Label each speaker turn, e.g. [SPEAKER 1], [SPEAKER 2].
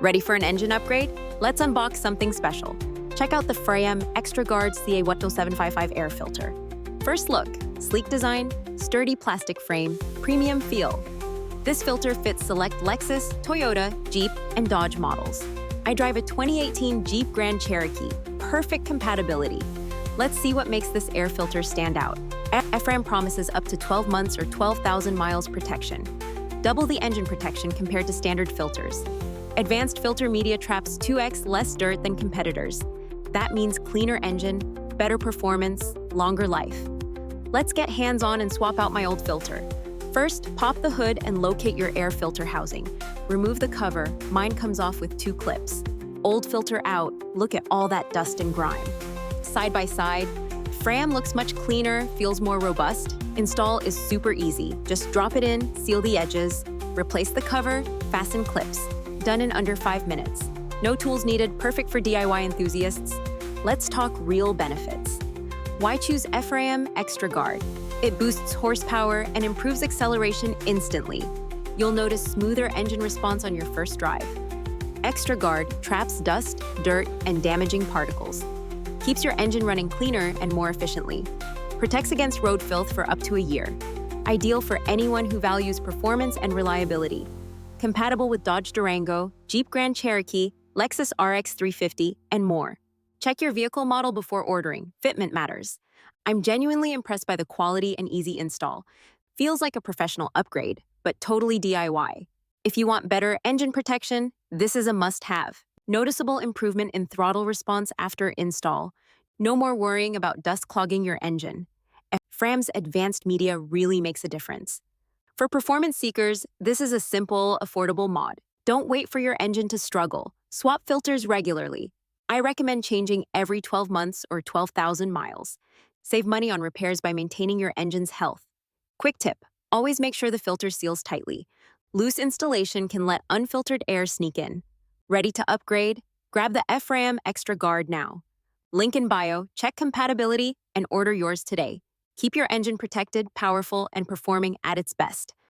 [SPEAKER 1] Ready for an engine upgrade? Let's unbox something special. Check out the FRAM Extra Guard CA10755 air filter. First look, sleek design, sturdy plastic frame, premium feel. This filter fits select Lexus, Toyota, Jeep, and Dodge models. I drive a 2018 Jeep Grand Cherokee. Perfect compatibility. Let's see what makes this air filter stand out. FRAM promises up to 12 months or 12,000 miles protection. Double the engine protection compared to standard filters. Advanced filter media traps 2x less dirt than competitors. That means cleaner engine, better performance, longer life. Let's get hands-on and swap out my old filter. First, pop the hood and locate your air filter housing. Remove the cover. Mine comes off with 2 clips. Old filter out. Look at all that dust and grime. Side by side, FRAM looks much cleaner, feels more robust. Install is super easy. Just drop it in, seal the edges, replace the cover, fasten clips. Done in under 5 minutes. No tools needed, perfect for DIY enthusiasts. Let's talk real benefits. Why choose FRAM Extra Guard? It boosts horsepower and improves acceleration instantly. You'll notice smoother engine response on your first drive. Extra Guard traps dust, dirt, and damaging particles. Keeps your engine running cleaner and more efficiently. Protects against road filth for up to a year. Ideal for anyone who values performance and reliability. Compatible with Dodge Durango, Jeep Grand Cherokee, Lexus RX350, and more. Check your vehicle model before ordering. Fitment matters. I'm genuinely impressed by the quality and easy install. Feels like a professional upgrade, but totally DIY. If you want better engine protection, this is a must-have. Noticeable improvement in throttle response after install. No more worrying about dust clogging your engine. FRAM's advanced media really makes a difference. For performance seekers, this is a simple, affordable mod. Don't wait for your engine to struggle. Swap filters regularly. I recommend changing every 12 months or 12,000 miles. Save money on repairs by maintaining your engine's health. Quick tip, always make sure the filter seals tightly. Loose installation can let unfiltered air sneak in. Ready to upgrade? Grab the FRAM Extra Guard now. Link in bio, check compatibility, and order yours today. Keep your engine protected, powerful, and performing at its best.